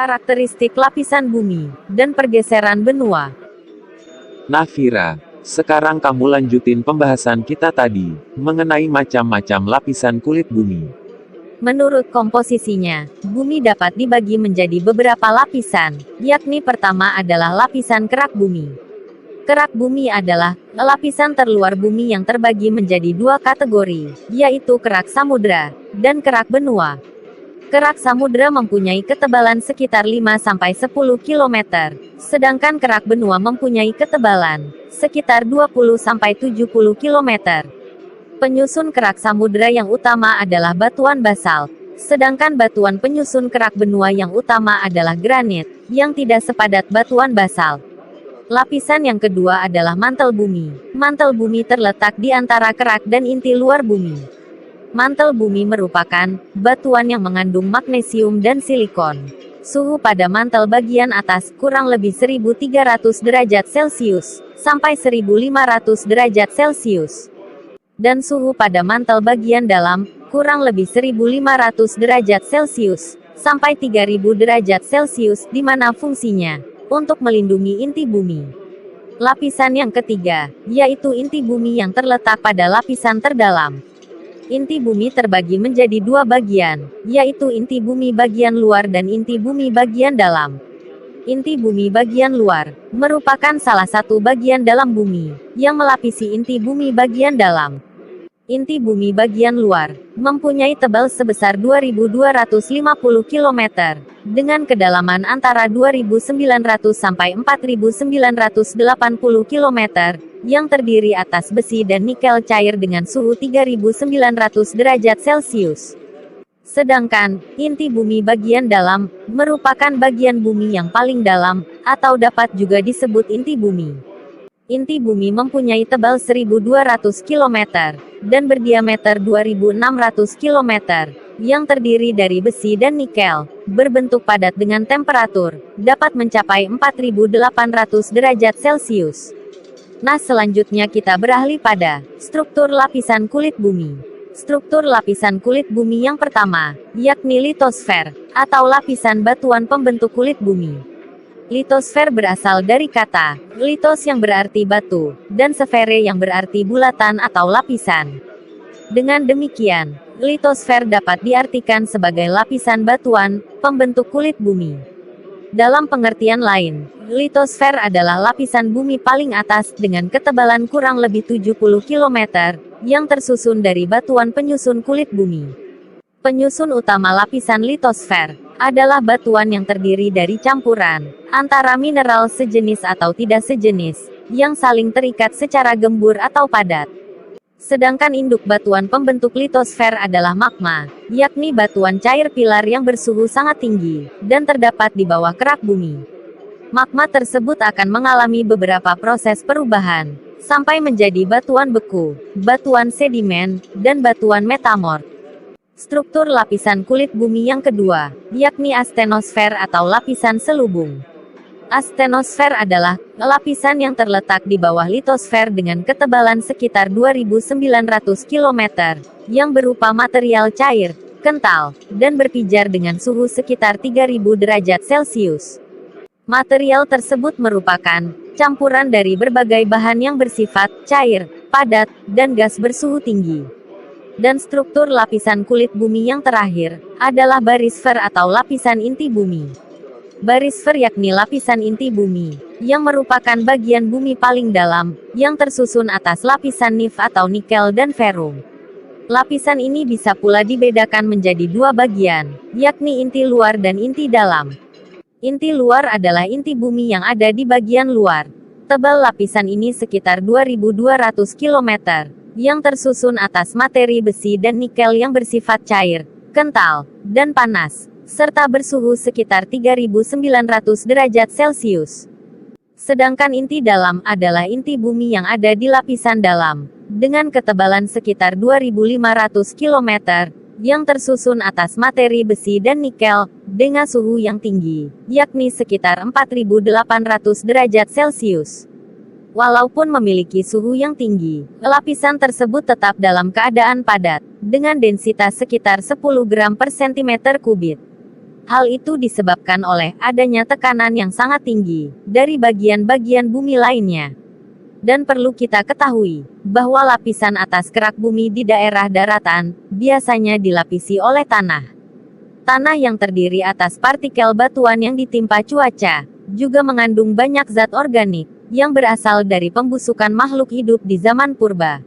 karakteristik lapisan bumi, dan pergeseran benua. Nah Vira, sekarang kamu lanjutin pembahasan kita tadi, mengenai macam-macam lapisan kulit bumi. Menurut komposisinya, bumi dapat dibagi menjadi beberapa lapisan, yakni pertama adalah lapisan kerak bumi. Kerak bumi adalah lapisan terluar bumi yang terbagi menjadi dua kategori, yaitu kerak samudra dan kerak benua. Kerak samudra mempunyai ketebalan sekitar 5-10 km, sedangkan kerak benua mempunyai ketebalan sekitar 20-70 km. Penyusun kerak samudra yang utama adalah batuan basalt, sedangkan batuan penyusun kerak benua yang utama adalah granit, yang tidak sepadat batuan basalt. Lapisan yang kedua adalah mantel bumi. Mantel bumi terletak di antara kerak dan inti luar bumi. Mantel bumi merupakan batuan yang mengandung magnesium dan silikon. Suhu pada mantel bagian atas kurang lebih 1300 derajat Celcius sampai 1500 derajat Celcius. Dan suhu pada mantel bagian dalam kurang lebih 1500 derajat Celcius sampai 3000 derajat Celcius, di mana fungsinya untuk melindungi inti bumi. Lapisan yang ketiga, yaitu inti bumi yang terletak pada lapisan terdalam. Inti bumi terbagi menjadi dua bagian, yaitu inti bumi bagian luar dan inti bumi bagian dalam. Inti bumi bagian luar merupakan salah satu bagian dalam bumi yang melapisi inti bumi bagian dalam. Inti bumi bagian luar mempunyai tebal sebesar 2250 km dengan kedalaman antara 2900 sampai 4980 km yang terdiri atas besi dan nikel cair dengan suhu 3900 derajat Celcius. Sedangkan inti bumi bagian dalam merupakan bagian bumi yang paling dalam atau dapat juga disebut inti bumi. Inti bumi mempunyai tebal 1200 km dan berdiameter 2600 km yang terdiri dari besi dan nikel, berbentuk padat dengan temperatur dapat mencapai 4800 derajat Celcius. Nah, selanjutnya kita beralih pada struktur lapisan kulit bumi. Struktur lapisan kulit bumi yang pertama, yakni litosfer, atau lapisan batuan pembentuk kulit bumi. Litosfer berasal dari kata litos yang berarti batu, dan sfere yang berarti bulatan atau lapisan. Dengan demikian, litosfer dapat diartikan sebagai lapisan batuan pembentuk kulit bumi. Dalam pengertian lain, litosfer adalah lapisan bumi paling atas dengan ketebalan kurang lebih 70 km, yang tersusun dari batuan penyusun kulit bumi. Penyusun utama lapisan litosfer adalah batuan yang terdiri dari campuran antara mineral sejenis atau tidak sejenis, yang saling terikat secara gembur atau padat. Sedangkan induk batuan pembentuk litosfer adalah magma, yakni batuan cair pilar yang bersuhu sangat tinggi, dan terdapat di bawah kerak bumi. Magma tersebut akan mengalami beberapa proses perubahan, sampai menjadi batuan beku, batuan sedimen, dan batuan metamorf. Struktur lapisan kulit bumi yang kedua, yakni astenosfer atau lapisan selubung. Astenosfer adalah lapisan yang terletak di bawah litosfer dengan ketebalan sekitar 2900 km, yang berupa material cair, kental, dan berpijar dengan suhu sekitar 3000 derajat Celcius. Material tersebut merupakan campuran dari berbagai bahan yang bersifat cair, padat, dan gas bersuhu tinggi. Dan struktur lapisan kulit bumi yang terakhir adalah barisfer atau lapisan inti bumi. Barisfer yakni lapisan inti bumi, yang merupakan bagian bumi paling dalam, yang tersusun atas lapisan nif atau nikel dan ferum. Lapisan ini bisa pula dibedakan menjadi dua bagian, yakni inti luar dan inti dalam. Inti luar adalah inti bumi yang ada di bagian luar. Tebal lapisan ini sekitar 2200 km. Yang tersusun atas materi besi dan nikel yang bersifat cair, kental, dan panas, serta bersuhu sekitar 3900 derajat Celcius. Sedangkan inti dalam adalah inti bumi yang ada di lapisan dalam, dengan ketebalan sekitar 2500 km, yang tersusun atas materi besi dan nikel, dengan suhu yang tinggi, yakni sekitar 4800 derajat Celcius. Walaupun memiliki suhu yang tinggi, lapisan tersebut tetap dalam keadaan padat, dengan densitas sekitar 10 gram per cm kubik. Hal itu disebabkan oleh adanya tekanan yang sangat tinggi dari bagian-bagian bumi lainnya. Dan perlu kita ketahui bahwa lapisan atas kerak bumi di daerah daratan biasanya dilapisi oleh tanah. Tanah yang terdiri atas partikel batuan yang ditimpa cuaca juga mengandung banyak zat organik yang berasal dari pembusukan makhluk hidup di zaman purba.